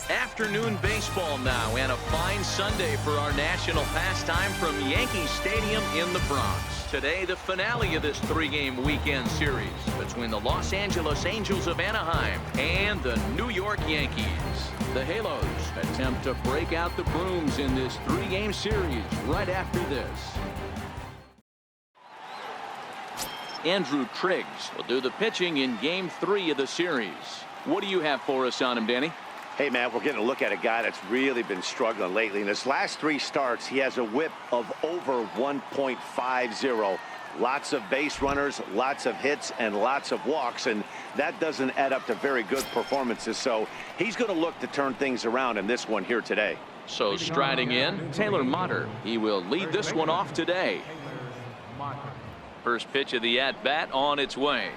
Afternoon baseball now, and a fine Sunday for our national pastime from Yankee Stadium in the Bronx. Today, the finale of this three-game weekend series between the Los Angeles Angels of Anaheim and the New York Yankees. The Halos attempt to break out the brooms in this three-game series right after this. Andrew Triggs will do the pitching in Game 3 of the series. What do you have for us on him, Danny? Hey, man, we're getting a look at a guy that's really been struggling lately. In his last 3 starts, he has a whip of over 1.50. Lots of base runners, lots of hits, and lots of walks, and that doesn't add up to very good performances. So he's going to look to turn things around in this one here today. So striding in, Taylor Motter. He will lead this one off today. First pitch of the at-bat on its way.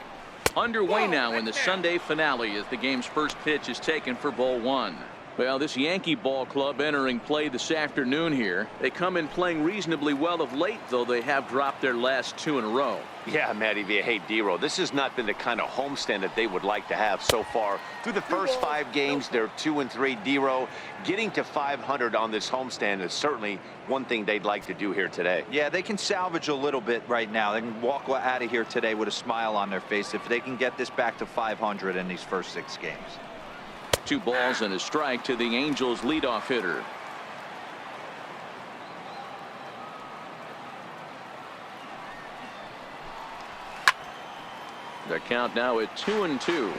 Underway now in the Sunday finale as the game's first pitch is taken for ball 1. Well, this Yankee ball club entering play this afternoon here. They come in playing reasonably well of late, though they have dropped their last 2 in a row. Yeah, Matty V. Hey, D-Row, this has not been the kind of homestand that they would like to have so far. Through the first 5 games, they're 2-3. D-Row, getting to 500 on this homestand is certainly one thing they'd like to do here today. Yeah, they can salvage a little bit right now. They can walk out of here today with a smile on their face if they can get this back to 500 in these first 6 games. 2 balls and a strike to the Angels leadoff hitter. The count now at 2-2.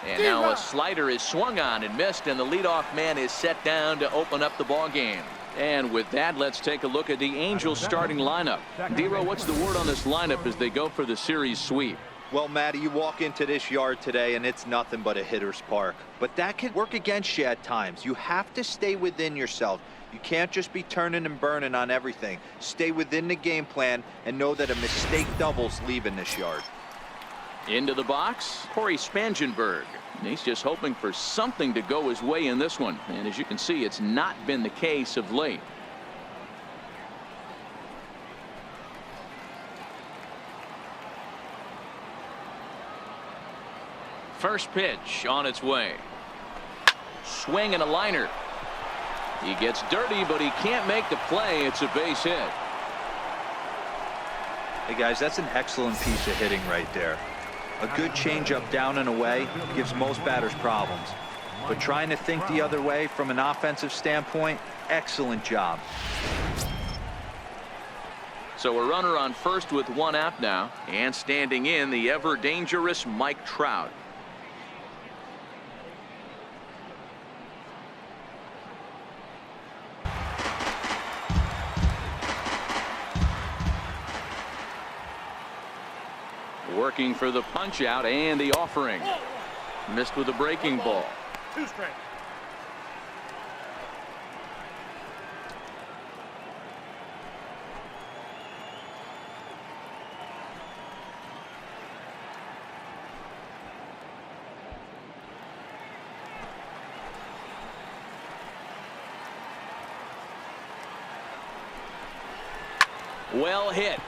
And now a slider is swung on and missed, and the leadoff man is set down to open up the ball game. And with that, let's take a look at the Angels starting lineup. D-Row, what's the word on this lineup as they go for the series sweep? Well, Matty, you walk into this yard today and it's nothing but a hitter's park. But that can work against you at times. You have to stay within yourself. You can't just be turning and burning on everything. Stay within the game plan and know that a mistake doubles leaving this yard. Into the box, Corey Spangenberg. He's just hoping for something to go his way in this one. And as you can see, it's not been the case of late. First pitch on its way. Swing and a liner. He gets dirty, but he can't make the play. It's a base hit. Hey, guys, that's an excellent piece of hitting right there. A good changeup down and away gives most batters problems. But trying to think the other way from an offensive standpoint, excellent job. So a runner on first with 1 out now, and standing in the ever dangerous Mike Trout. Working for the punch out and the offering. Missed with a breaking ball. 2 straight. Well hit.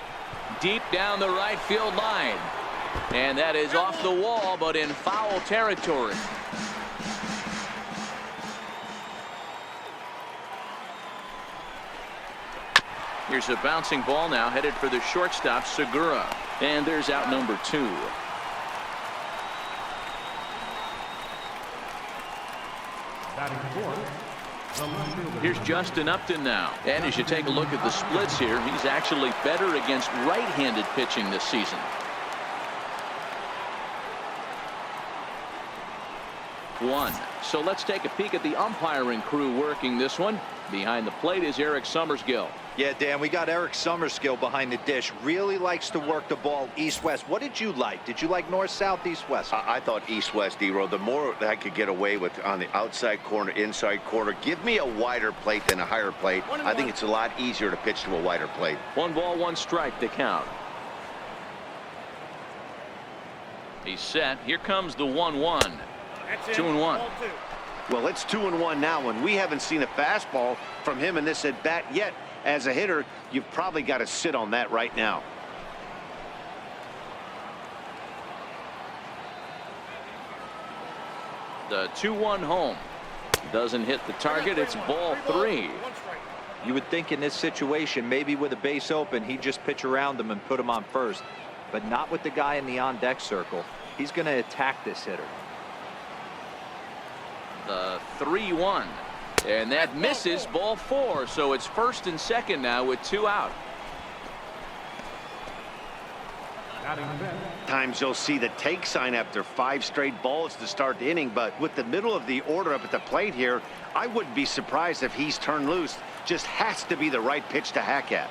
Deep down the right field line. And that is off the wall, but in foul territory. Here's a bouncing ball now headed for the shortstop, Segura. And there's out number 2. Here's Justin Upton now. And as you take a look at the splits here, he's actually better against right-handed pitching this season. One. So let's take a peek at the umpiring crew working this one. Behind the plate is Eric Summerskill. Yeah, Dan, we got Eric Summerskill behind the dish. Really likes to work the ball east-west. What did you like? Did you like north-south, east-west? I thought east-west, D-Row. The more that I could get away with on the outside corner, inside corner, give me a wider plate than a higher plate. I think it's a lot easier to pitch to a wider plate. 1 ball, 1 strike to count. He's set. Here comes the 1-1. 2-1. Well, it's 2-1 now, and we haven't seen a fastball from him in this at bat yet. As a hitter, you've probably got to sit on that right now. The 2-1 home. Doesn't hit the target. It's ball 3. You would think in this situation, maybe with a base open, he'd just pitch around him and put him on first. But not with the guy in the on-deck circle. He's going to attack this hitter. The 3-1. And that misses, ball 4. So it's first and second now with 2 out. Times you'll see the take sign after 5 straight balls to start the inning, but with the middle of the order up at the plate here, I wouldn't be surprised if he's turned loose. Just has to be the right pitch to hack at.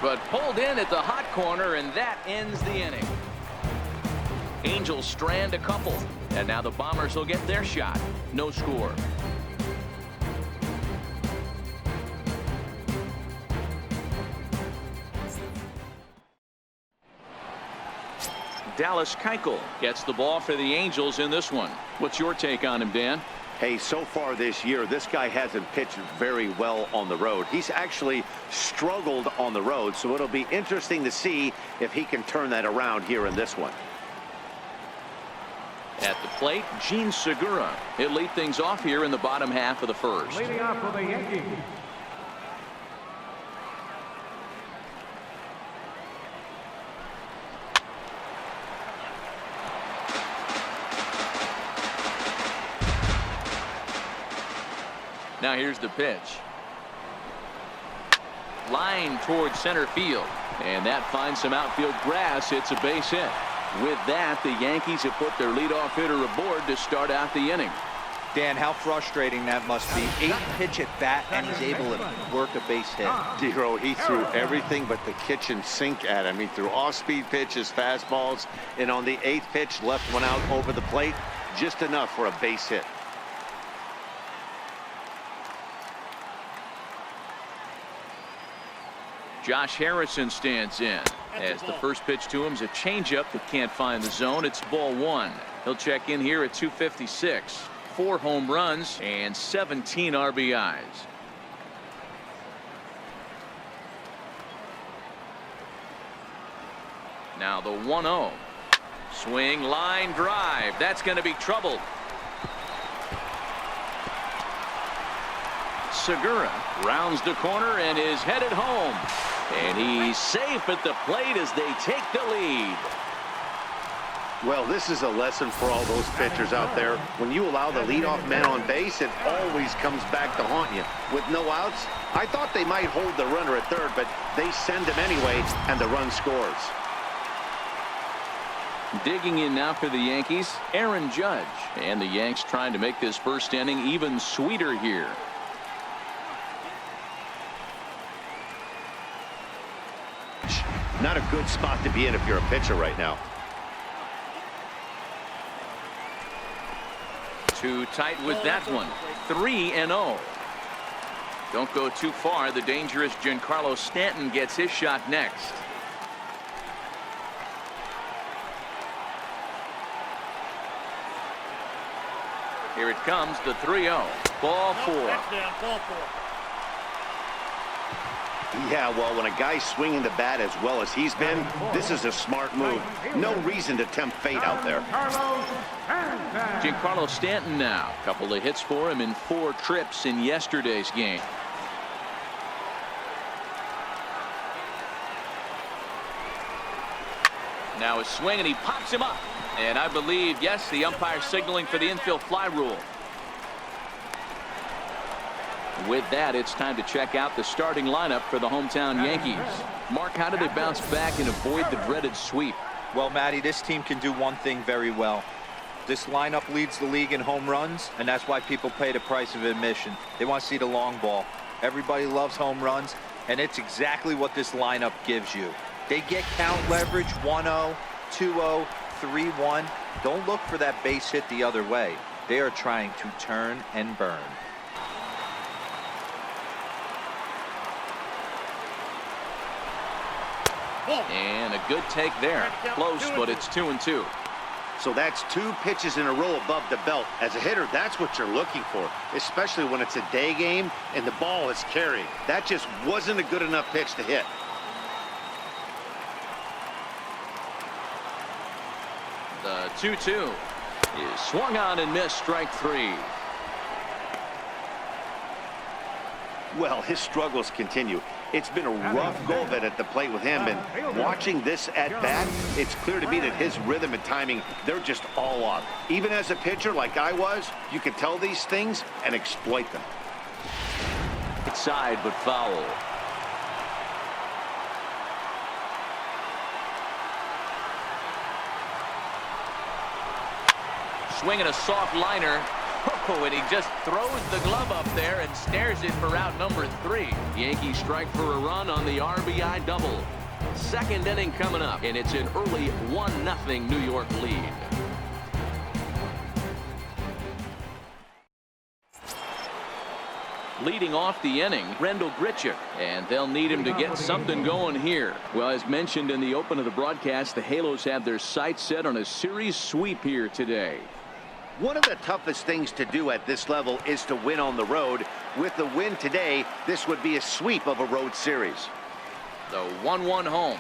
But pulled in at the hot corner, and that ends the inning. Angels strand a couple, and now the Bombers will get their shot. No score. Dallas Keuchel gets the ball for the Angels in this one. What's your take on him, Dan? Hey, so far this year, this guy hasn't pitched very well on the road. He's actually struggled on the road, so it'll be interesting to see if he can turn that around here in this one. At the plate, Gene Segura. He'll lead things off here in the bottom half of the first. Leading off for the Yankees. Now here's the pitch. Line towards center field. And that finds some outfield grass. It's a base hit. With that, the Yankees have put their leadoff hitter aboard to start out the inning. Dan, how frustrating that must be. 8 pitch at bat, and he's able to work a base hit. Dero, he threw everything but the kitchen sink at him. He threw off-speed pitches, fastballs, and on the 8th pitch, left one out over the plate. Just enough for a base hit. Josh Harrison stands in. As the first pitch to him is a changeup that can't find the zone. It's ball 1. He'll check in here at 256. 4 home runs and 17 RBIs. Now the 1-0. Swing, line drive. That's going to be trouble. Segura rounds the corner and is headed home. And he's safe at the plate as they take the lead. Well, this is a lesson for all those pitchers out there. When you allow the leadoff man on base, it always comes back to haunt you. With no outs, I thought they might hold the runner at third, but they send him anyway, and the run scores. Digging in now for the Yankees, Aaron Judge. And the Yanks trying to make this first inning even sweeter here. Not a good spot to be in if you're a pitcher right now. Too tight with that one. 3-0. Don't go too far. The dangerous Giancarlo Stanton gets his shot next. Here it comes, the 3-0. Ball 4. Ball 4. Yeah, well, when a guy's swinging the bat as well as he's been, this is a smart move. No reason to tempt fate out there. Giancarlo Stanton now. A couple of hits for him in 4 trips in yesterday's game. Now a swing, and he pops him up. And I believe, yes, the umpire signaling for the infield fly rule. With that, it's time to check out the starting lineup for the hometown Yankees. Mark, how do they bounce back and avoid the dreaded sweep? Well, Matty, this team can do one thing very well. This lineup leads the league in home runs, and that's why people pay the price of admission. They want to see the long ball. Everybody loves home runs, and it's exactly what this lineup gives you. They get count leverage, 1-0, 2-0, 3-1. Don't look for that base hit the other way. They are trying to turn and burn. And a good take there. Close, but it's 2-2. So that's 2 pitches in a row above the belt. As a hitter, that's what you're looking for, especially when it's a day game and the ball is carried. That just wasn't a good enough pitch to hit. 2-2. Is swung on and missed, strike 3. Well, his struggles continue. It's been a rough go of it at the plate with him, and watching this at bat, it's clear to me that his rhythm and timing, they're just all off. Even as a pitcher like I was, you can tell these things and exploit them. Side, but foul. Swinging a soft liner. Oh, and he just throws the glove up there and snares it for out number 3. Yankees strike for a run on the RBI double. Second inning coming up, and it's an early 1-0 New York lead. Leading off the inning, Rendell Grichuk, and they'll need him to get something going here. Well, as mentioned in the open of the broadcast, the Halos have their sights set on a series sweep here today. One of the toughest things to do at this level is to win on the road. With the win today, this would be a sweep of a road series. The 1-1 home.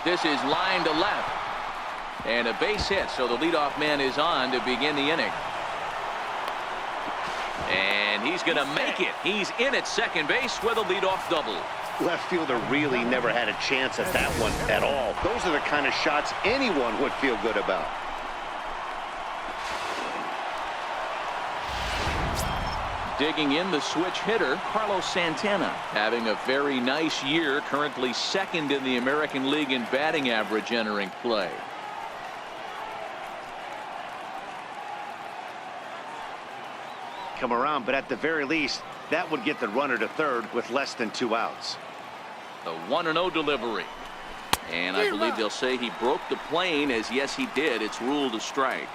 This is line to left. And a base hit, so the leadoff man is on to begin the inning. And he's going to make it. He's in at second base with a leadoff double. Left fielder really never had a chance at that one at all. Those are the kind of shots anyone would feel good about. Digging in, the switch hitter, Carlos Santana, having a very nice year, currently second in the American League in batting average entering play. Come around, but at the very least, that would get the runner to third with less than 2 outs. The 1-0 delivery. And I believe they'll say he broke the plane, as yes, he did. It's ruled a strike.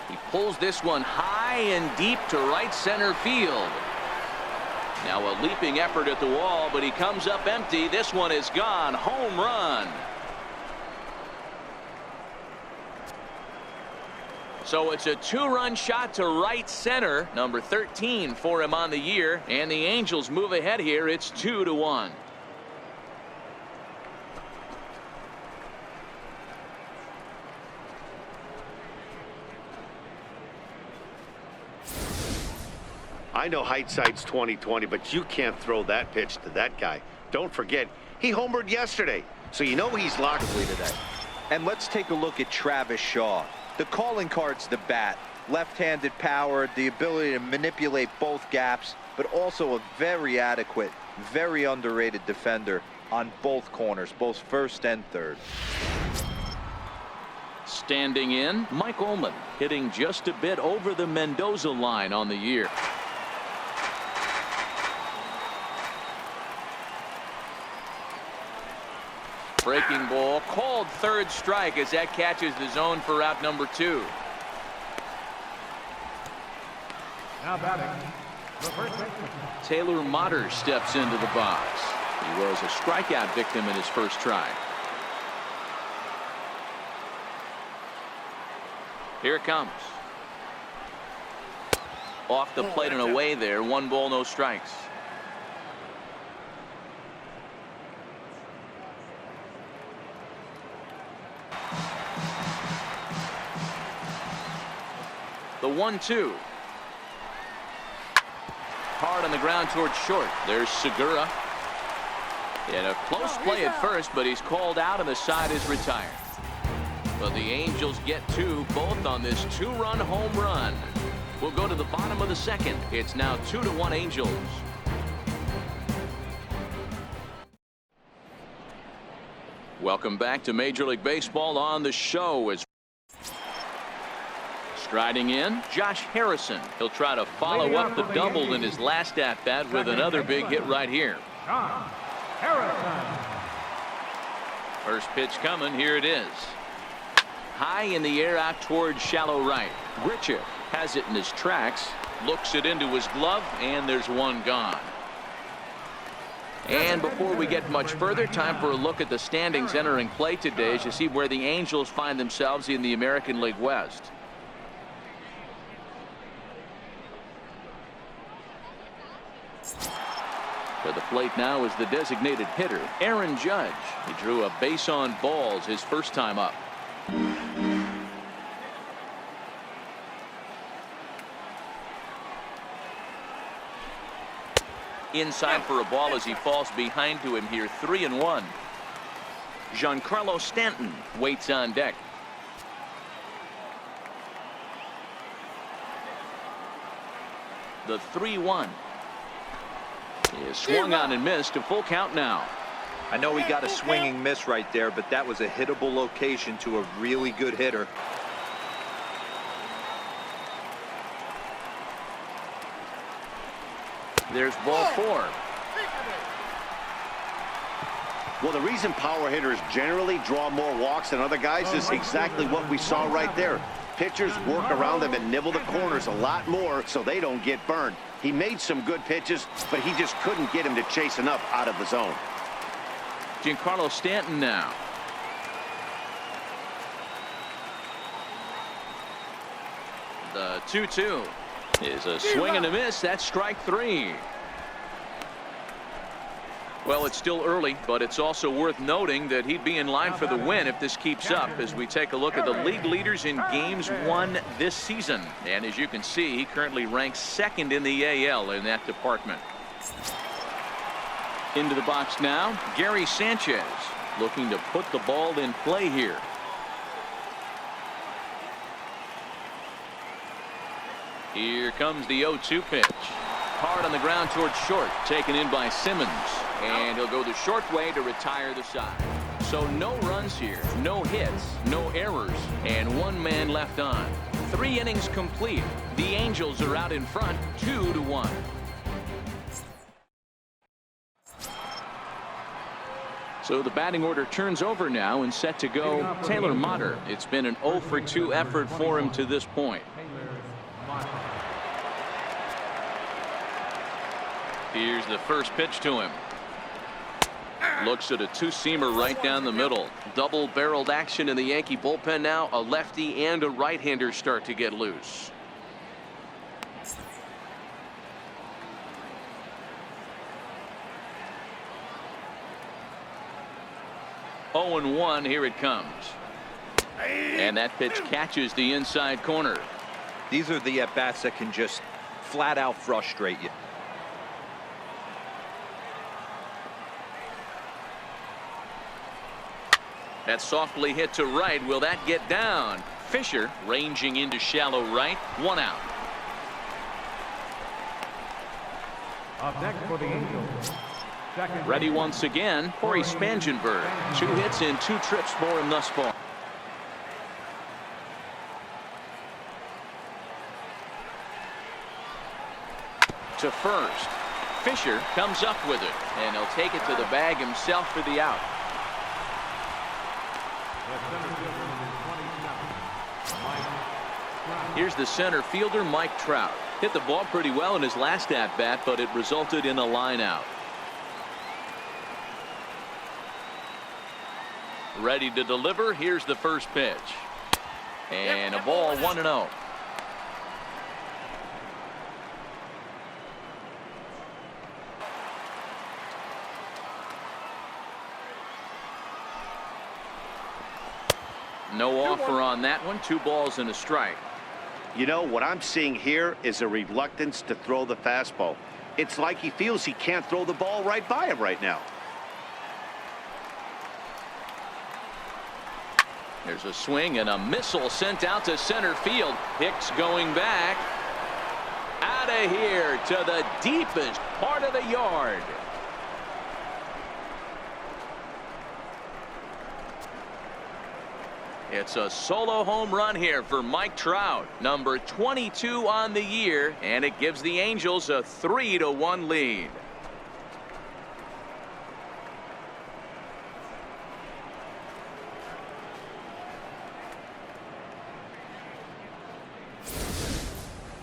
He pulls this one high and deep to right center field. Now a leaping effort at the wall, but he comes up empty. This one is gone. Home run. So it's a 2-run shot to right center. Number 13 for him on the year. And the Angels move ahead here. It's 2-1. I know hindsight's 20/20, but you can't throw that pitch to that guy. Don't forget, he homered yesterday, so you know he's locked today. And let's take a look at Travis Shaw. The calling card's the bat. Left-handed power, the ability to manipulate both gaps, but also a very adequate, very underrated defender on both corners, both first and third. Standing in, Mike Ullman, hitting just a bit over the Mendoza line on the year. Breaking ball, called third strike as that catches the zone for out number 2. Now batting, the first baseman. Taylor Motter steps into the box. He was a strikeout victim in his first try. Here it comes. Off the plate and away there. 1 ball, no strikes. The 1-2. Hard on the ground towards short. There's Segura. In a close play at first, but he's called out and the side is retired. But the Angels get 2, both on this 2-run home run. We'll go to the bottom of the second. It's now 2-1 Angels. Welcome back to Major League Baseball. On the show is striding in, Josh Harrison. He'll try to follow up the double in his last at-bat with another big hit right here. Josh Harrison. First pitch coming. Here it is. High in the air out towards shallow right. Grichuk has it in his tracks. Looks it into his glove, and there's one gone. And before we get much further, time for a look at the standings entering play today as you see where the Angels find themselves in the American League West. To the plate now is the designated hitter, Aaron Judge. He drew a base on balls his first time up. Inside for a ball as he falls behind to him here, 3-1. Giancarlo Stanton waits on deck. The 3-1 is swung on and missed. A full count now. I know he got a swinging miss right there, but that was a hittable location to a really good hitter. There's ball 4. Well, the reason power hitters generally draw more walks than other guys is exactly what we saw right there. Pitchers work around them and nibble the corners a lot more so they don't get burned. He made some good pitches, but he just couldn't get him to chase enough out of the zone. Giancarlo Stanton now. The 2-2 is a swing and a miss. That's strike 3. Well, it's still early, but it's also worth noting that he'd be in line for the win if this keeps up as we take a look at the league leaders in games won this season. And as you can see, he currently ranks second in the AL in that department. Into the box now, Gary Sanchez looking to put the ball in play here. Here comes the 0-2 pitch. Hard on the ground towards short, taken in by Simmons. And he'll go the short way to retire the side. So no runs here, no hits, no errors, and 1 man left on. 3 innings complete. The Angels are out in front, 2-1. So the batting order turns over now and set to go Taylor Motter. It's been an 0-for-2 effort for him to this point. Here's the first pitch to him. Looks at a 2-seamer right down the middle. Double-barreled action in the Yankee bullpen now. A lefty and a right-hander start to get loose. Oh and 1, here it comes. And that pitch catches the inside corner. These are the at-bats that can just flat out frustrate you. That's softly hit to right. Will that get down? Fisher ranging into shallow right. 1 out. Up next for the Angels. Ready once again, Corey Spangenberg. 2 hits in 2 trips for him thus far. To first. Fisher comes up with it, and he'll take it to the bag himself for the out. Here's the center fielder, Mike Trout. Hit the ball pretty well in his last at-bat, but it resulted in a line out. Ready to deliver. Here's the first pitch. And a ball, 1-0. No offer on that one. 2 balls and a strike. You know, what I'm seeing here is a reluctance to throw the fastball. It's like he feels he can't throw the ball right by him right now. There's a swing and a missile sent out to center field. Hicks going back. Out of here to the deepest part of the yard. It's a solo home run here for Mike Trout, number 22 on the year, and it gives the Angels a 3-1 lead.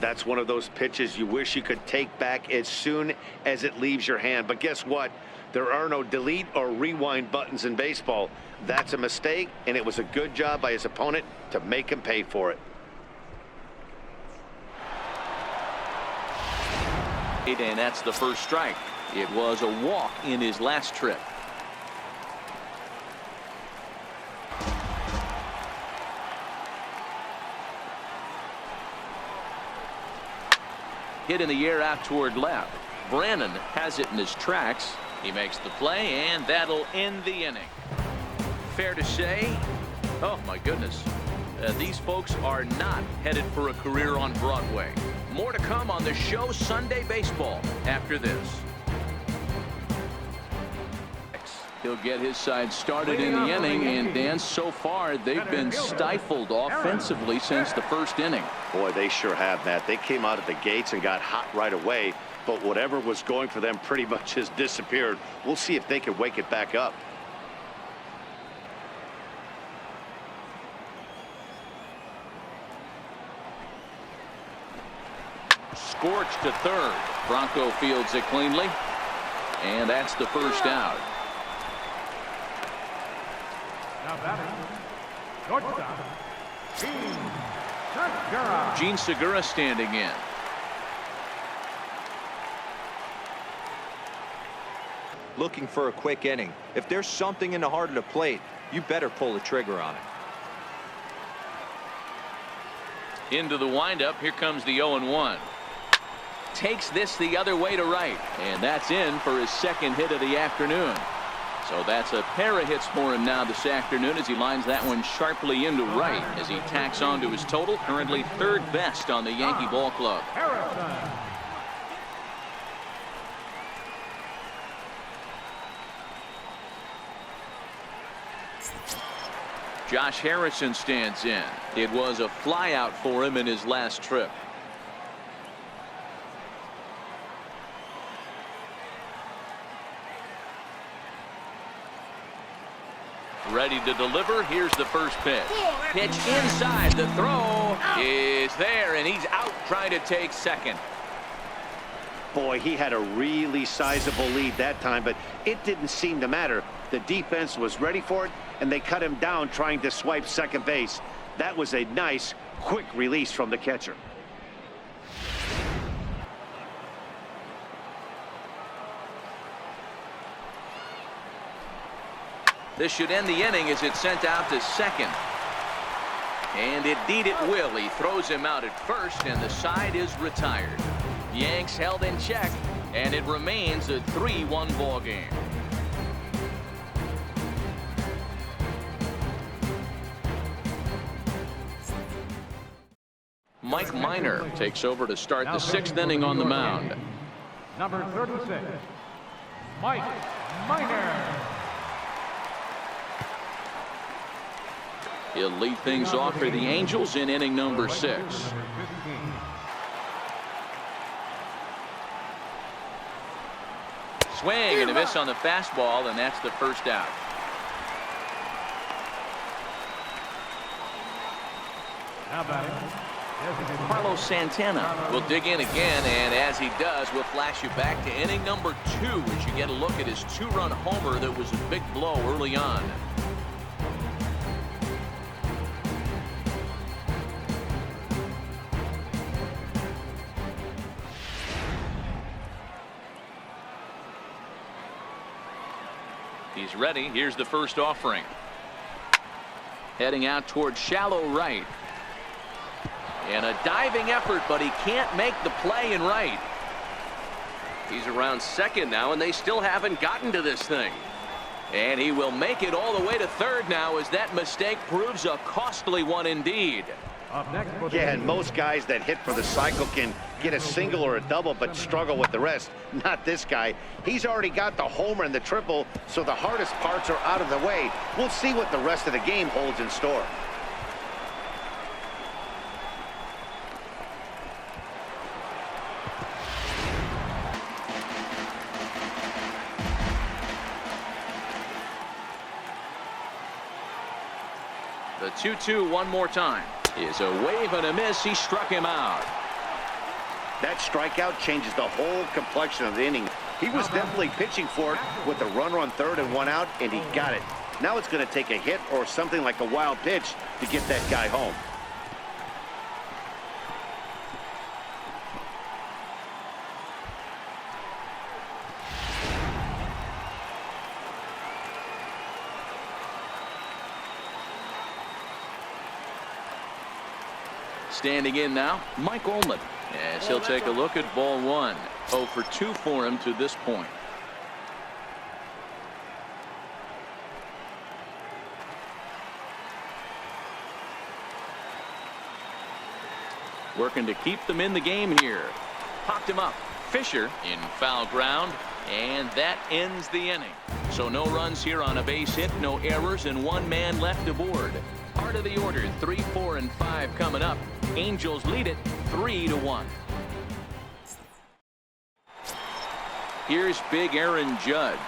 That's one of those pitches you wish you could take back as soon as it leaves your hand. But guess what? There are no delete or rewind buttons in baseball. That's a mistake, and it was a good job by his opponent to make him pay for it. And that's the first strike. It was a walk in his last trip. Hit in the air out toward left. Brannon has it in his tracks. He makes the play, and that'll end the inning. Fair to say, oh my goodness, these folks are not headed for a career on Broadway. More to come on the show Sunday Baseball after this. He'll get his side started in the inning, and Dan, so far they've been stifled offensively since the first inning. Boy, they sure have, Matt. They came out of the gates and got hot right away, but whatever was going for them pretty much has disappeared. We'll see if they can wake it back up. Scorched to third. Bronco fields it cleanly, and that's the first out. Now batting, shortstop, Gene Segura standing in. Looking for a quick inning. If there's something in the heart of the plate, you better pull the trigger on it. Into the windup. Here comes the 0-1. Takes this the other way to right, and that's in for his second hit of the afternoon. So that's a pair of hits for him now this afternoon as he lines that one sharply into right as he tacks on to his total, currently third best on the Yankee ball club. Josh Harrison stands in. It was a flyout for him in his last trip. Ready to deliver. Here's the first pitch. Pitch inside. The throw is there, and he's out trying to take second. Boy, he had a really sizable lead that time, but it didn't seem to matter. The defense was ready for it, and they cut him down trying to swipe second base. That was a nice, quick release from the catcher. This should end the inning as it's sent out to second. And indeed it will. He throws him out at first, and the side is retired. Yanks held in check, and it remains a 3-1 ball game. Mike Minor takes over to start the sixth inning on the mound. Number 36, Mike Minor. He'll lead things off for the Angels in inning number 6. Swing and a miss on the fastball, and that's the first out. Now batting, Carlos Santana will dig in again, and as he does, we'll flash you back to inning number 2 as you get a look at his 2-run homer that was a big blow early on. He's ready. Here's the first offering. Heading out towards shallow right. And a diving effort, but he can't make the play in right. He's around second now, and they still haven't gotten to this thing. And he will make it all the way to third now as that mistake proves a costly one indeed. up next. Yeah, and most guys that hit for the cycle can get a single or a double but struggle with the rest. Not this guy. He's already got the homer and the triple, so the hardest parts are out of the way. We'll see what the rest of the game holds in store. The 2-2 one more time. Is a wave and a miss. He struck him out. That strikeout changes the whole complexion of the inning. He was definitely pitching for it with a runner on third and one out, and he got it. Now it's going to take a hit or something like a wild pitch to get that guy home. Standing in now, Mike Ullman, as he'll take a look at ball one. 0 for 2 for him to this point. Working to keep them in the game here. Popped him up. Fisher in foul ground, and that ends the inning. So no runs here on a base hit, no errors, and 1 man left aboard. Part of the order, 3, 4, and 5 coming up. Angels lead it 3-1. Here's big Aaron Judge.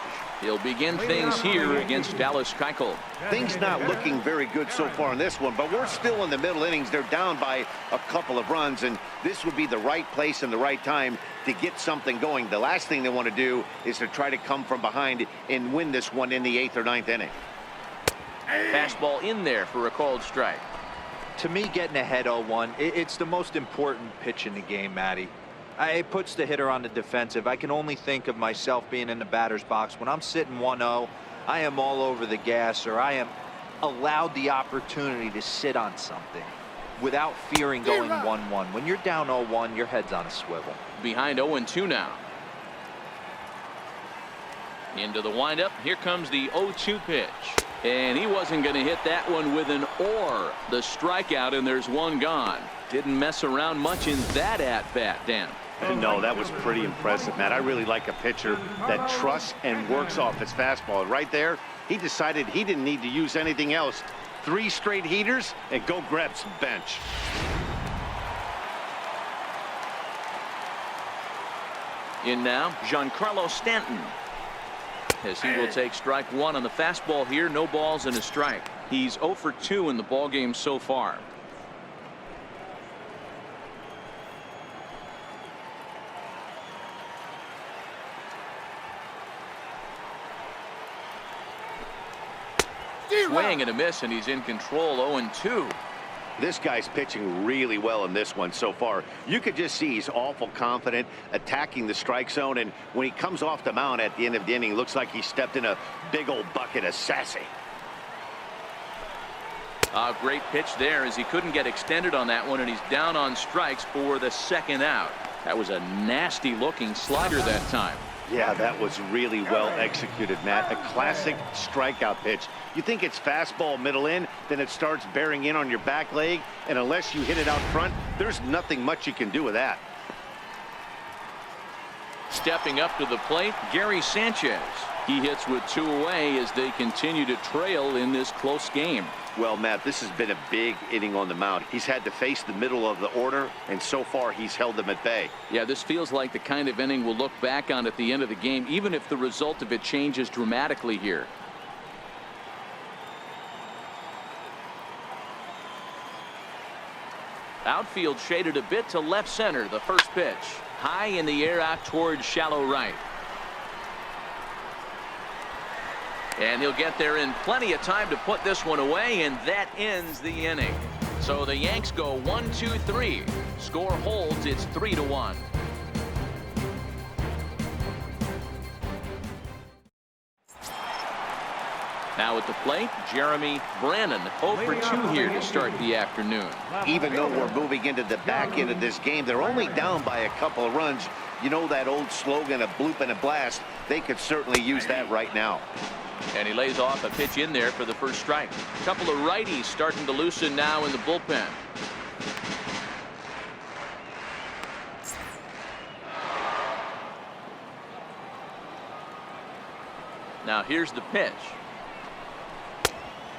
He'll begin things here against Dallas Keuchel. Things not looking very good so far in this one, but we're still in the middle innings. They're down by a couple of runs, and this would be the right place and the right time to get something going. The last thing they want to do is to try to come from behind and win this one in the 8th or 9th inning. Fastball in there for a called strike. To me, getting ahead 0-1, it's the most important pitch in the game, Matty. It puts the hitter on the defensive. I can only think of myself being in the batter's box. When I'm sitting 1-0, I am all over the gas, or I am allowed the opportunity to sit on something without fearing going 1-1. When you're down 0-1, your head's on a swivel. Behind 0-2 now. Into the windup. Here comes the 0-2 pitch. And he wasn't going to hit that one with an or. The strikeout, and there's 1 gone. Didn't mess around much in that at-bat, Dan. No, that was pretty impressive, Matt. I really like a pitcher that trusts and works off his fastball. Right there, he decided he didn't need to use anything else. 3 straight heaters and go grab some bench. In now, Giancarlo Stanton. As he will take strike 1 on the fastball here. No balls and a strike. He's 0 for 2 in the ballgame so far. Swing and a miss, and he's in control. 0-2. This guy's pitching really well in this one so far. You could just see he's awful confident attacking the strike zone, and when he comes off the mound at the end of the inning, looks like he stepped in a big old bucket of sassy. A great pitch there, as he couldn't get extended on that one, and he's down on strikes for the 2nd out. That was a nasty looking slider that time. Yeah, that was really well executed, Matt. A classic strikeout pitch. You think it's fastball middle in, then it starts bearing in on your back leg, and unless you hit it out front, there's nothing much you can do with that. Stepping up to the plate, Gary Sanchez. He hits with 2 away as they continue to trail in this close game. Well, Matt, this has been a big inning on the mound. He's had to face the middle of the order, and so far he's held them at bay. Yeah, this feels like the kind of inning we'll look back on at the end of the game, even if the result of it changes dramatically here. Outfield shaded a bit to left center. The first pitch. High in the air out towards shallow right. And he'll get there in plenty of time to put this one away, and that ends the inning. So the Yanks go 1-2-3. Score holds. It's 3-1. Now at the plate, Jeremy Brannon, 0 for 2 here to start the afternoon. Even though we're moving into the back end of this game, they're only down by a couple of runs. You know that old slogan, a bloop and a blast. They could certainly use that right now. And he lays off a pitch in there for the first strike. A couple of righties starting to loosen now in the bullpen. Now here's the pitch.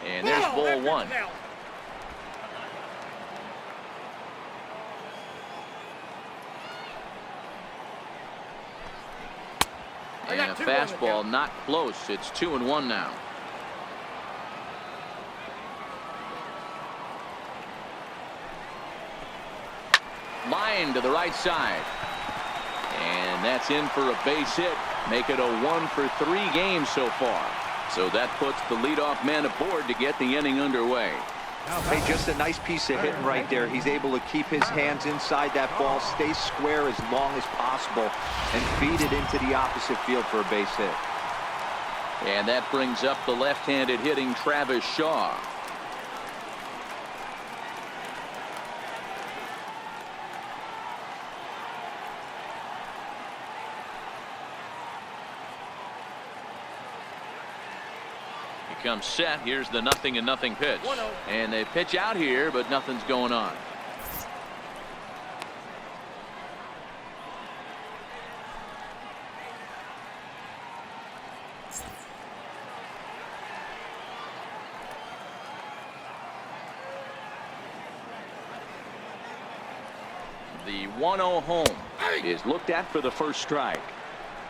And there's ball 1. And a fastball not close. It's 2-1 now. Line to the right side. And that's in for a base hit. Make it a 1 for 3 game so far. So that puts the leadoff man aboard to get the inning underway. Hey, just a nice piece of hitting right there. He's able to keep his hands inside that ball, stay square as long as possible, and feed it into the opposite field for a base hit. And that brings up the left-handed hitting Travis Shaw. comes set. Here's the 0-0 pitch. And they pitch out here, but nothing's going on. The 1-0 home is looked at for the first strike.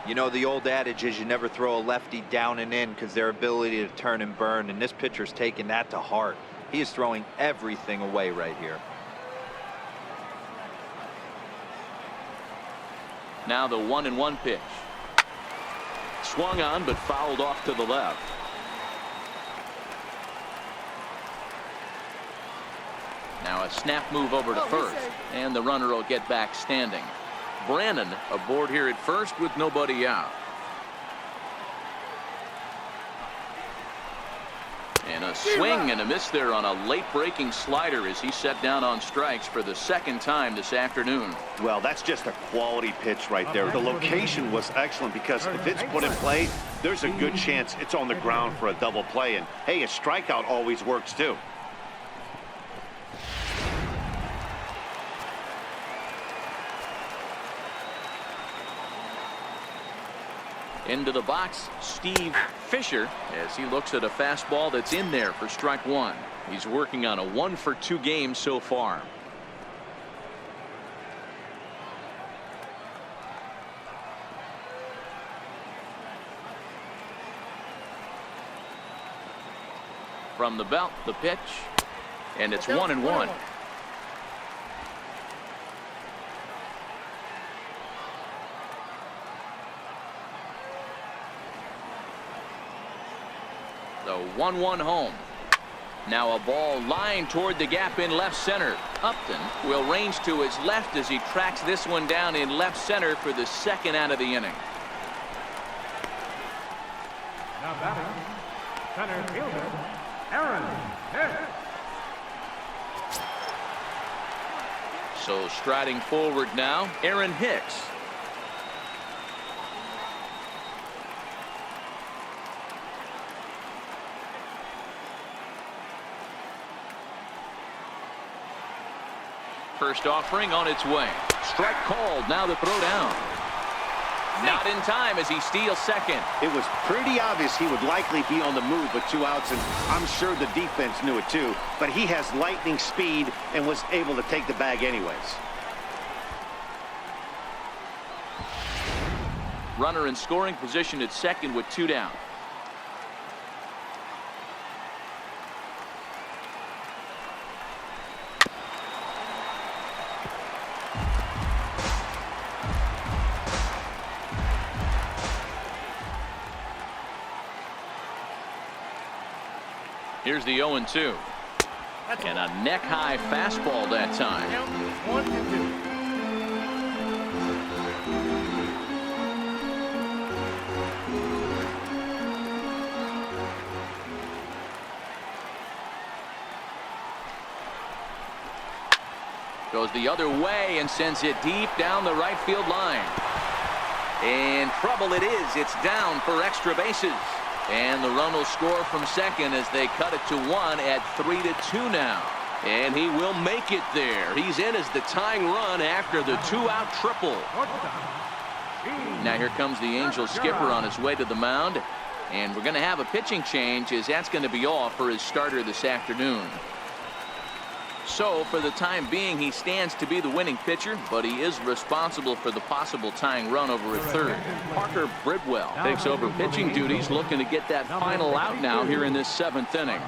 You know, the old adage is you never throw a lefty down and in because their ability to turn and burn, and this pitcher's taking that to heart. He is throwing everything away right here. Now the 1-1 pitch. Swung on but fouled off to the left. Now a snap move over to first, and the runner will get back standing. Brannon aboard here at first with nobody out. And a swing and a miss there on a late breaking slider as he set down on strikes for the second time this afternoon. Well, that's just a quality pitch right there. The location was excellent because if it's put in play, there's a good chance it's on the ground for a double play. And hey, a strikeout always works too. Into the box, Steve Fisher, as he looks at a fastball that's in there for strike one. He's working on a 1-for-2 game so far. From the belt, the pitch, and it's 1-1. The 1-1 home. Now a ball lined toward the gap in left center. Upton will range to his left as he tracks this one down in left center for the second out of the inning. Now batting, center fielder, Aaron Hicks. So striding forward now, Aaron Hicks. First offering on its way. Strike called. Now the throw down. Not in time as he steals second. It was pretty obvious he would likely be on the move with 2 outs, and I'm sure the defense knew it too. But he has lightning speed and was able to take the bag anyways. Runner in scoring position at second with 2 down. Here's the 0-2. And a neck-high fastball that time. 1-2. Goes the other way and sends it deep down the right field line. And trouble it is. It's down for extra bases. And the run will score from second as they cut it to 1 at 3-2 now. And he will make it there. He's in as the tying run after the 2-out triple. Now here comes the Angels skipper on his way to the mound. And we're going to have a pitching change as that's going to be off for his starter this afternoon. So for the time being, he stands to be the winning pitcher, but he is responsible for the possible tying run over at third. Parker Bridwell takes over pitching duties, looking to get that final out now here in this 7th inning.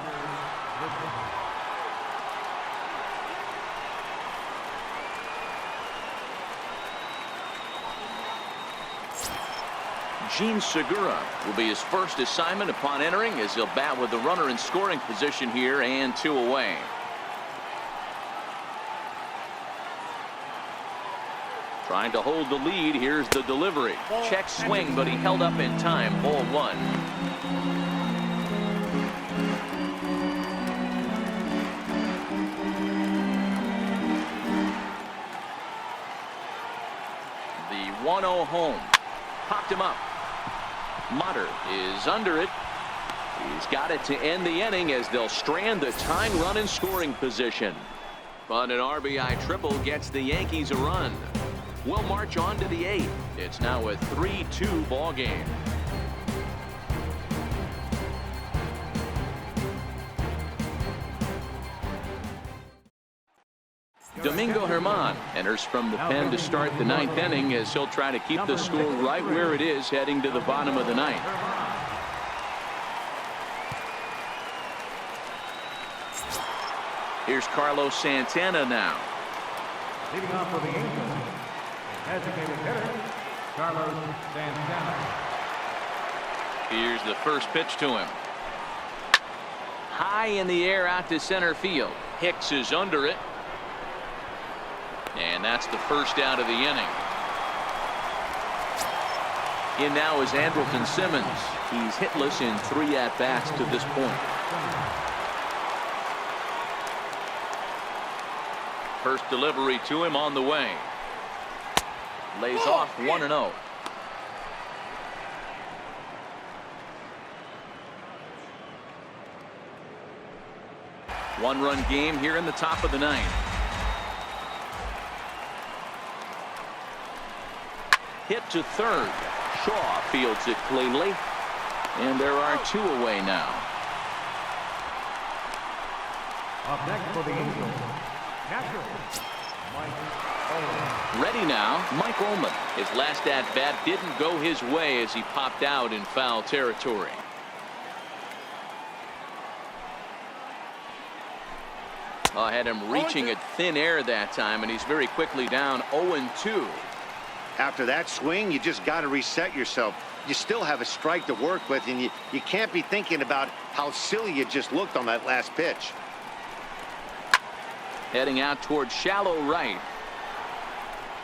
Gene Segura will be his first assignment upon entering as he'll bat with the runner in scoring position here and 2 away. Trying to hold the lead. Here's the delivery. Check swing, but he held up in time. Ball 1. The 1-0 home. Popped him up. Motter is under it. He's got it to end the inning as they'll strand the tying run in scoring position. But an RBI triple gets the Yankees a run. We'll march on to the 8th. It's now a 3-2 ball game. Domingo Germán enters from the pen to start the 9th inning as he'll try to keep the score right where it is heading to the bottom of the 9th. Here's Carlos Santana now. Leading off for the Angels, designated hitter, Carlos Santana. Here's the first pitch to him. High in the air out to center field. Hicks is under it. And that's the first out of the inning. In now is Andrelton Simmons. He's hitless in 3 at-bats to this point. First delivery to him on the way. Lays off 1-0. One-run game here in the top of the 9th. Hit to third. Shaw fields it cleanly. And there are 2 away now. Up next for the Angels, catcher, Mike Ullman. Ready now, Mike Ullman. His last at-bat didn't go his way as he popped out in foul territory. I had him reaching at thin air that time, and he's very quickly down 0-2. After that swing, you just got to reset yourself. You still have a strike to work with, and you can't be thinking about how silly you just looked on that last pitch. Heading out towards shallow right.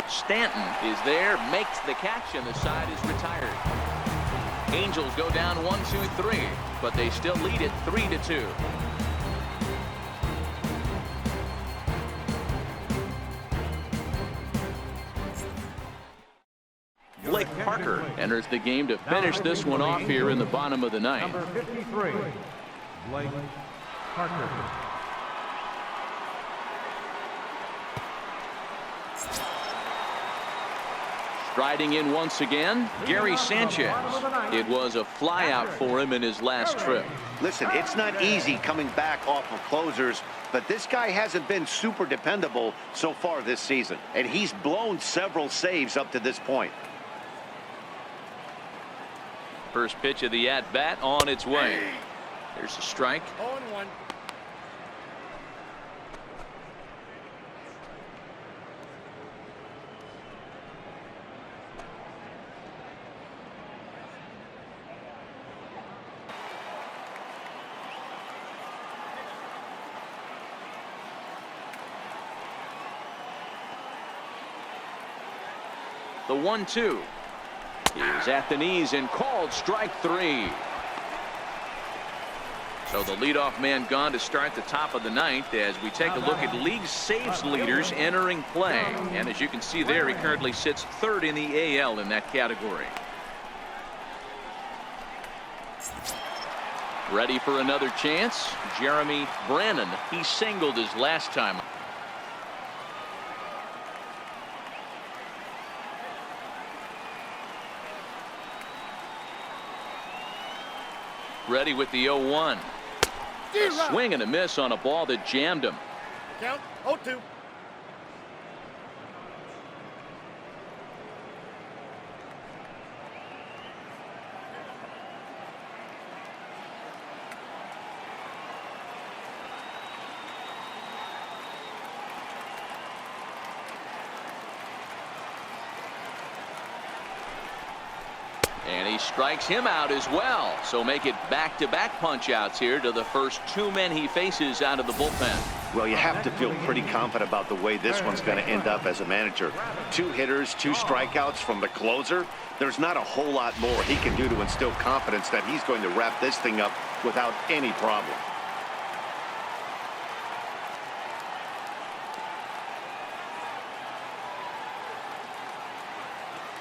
Stanton is there, makes the catch, and the side is retired. Angels go down 1-2-3, but they still lead it 3-2. Blake Parker enters the game to finish this one off here in the bottom of the 9th. Number 53, Blake Parker. Striding in once again, Gary Sanchez. It was a flyout for him in his last trip. Listen, it's not easy coming back off of closers, but this guy hasn't been super dependable so far this season, and he's blown several saves up to this point. First pitch of the at-bat on its way. There's a strike. 0-1. The 1-2 is at the knees and called strike 3. So the leadoff man gone to start the top of the 9th as we take a look at league saves leaders entering play. And as you can see there, he currently sits 3rd in the AL in that category. Ready for another chance? Jeremy Brannon. He singled his last time. Ready with the 0-1. A swing and a miss on a ball that jammed him. Count 0-2. And he strikes him out as well. So make it back-to-back punch-outs here to the first 2 men he faces out of the bullpen. Well, you have to feel pretty confident about the way this one's going to end up as a manager. 2 hitters, 2 strikeouts from the closer. There's not a whole lot more he can do to instill confidence that he's going to wrap this thing up without any problem.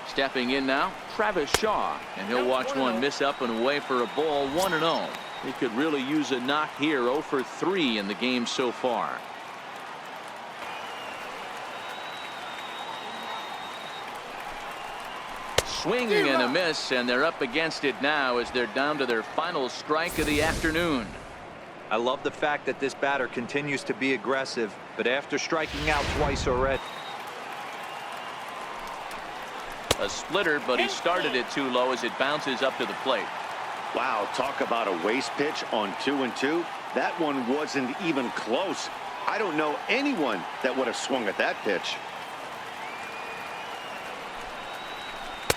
Stepping in now, Travis Shaw, and he'll watch one miss up and away for a ball. 1-0. He could really use a knock here. 0 for 3 in the game so far. Swing and a miss, and they're up against it now as they're down to their final strike of the afternoon. I love the fact that this batter continues to be aggressive, but after striking out twice already. A splitter, but he started it too low as it bounces up to the plate. Wow, talk about a waste pitch on 2-2. That one wasn't even close. I don't know anyone that would have swung at that pitch.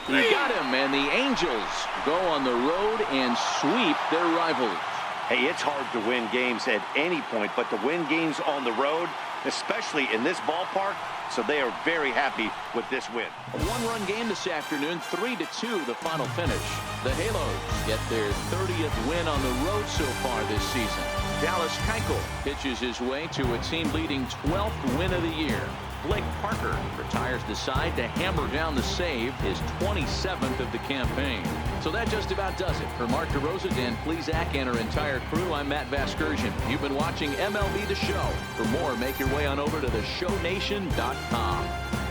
He got him, and the Angels go on the road and sweep their rivals. Hey, it's hard to win games at any point, but to win games on the road, especially in this ballpark, so they are very happy with this win. A one-run game this afternoon, 3-2 the final finish. The Halos get their 30th win on the road so far this season. Dallas Keuchel pitches his way to a team-leading 12th win of the year. Blake Parker retires the side to hammer down the save, his 27th of the campaign. So that just about does it. For Mark DeRosa, Dan Plesac, and our entire crew, I'm Matt Vasgersian. You've been watching MLB The Show. For more, make your way on over to theshownation.com.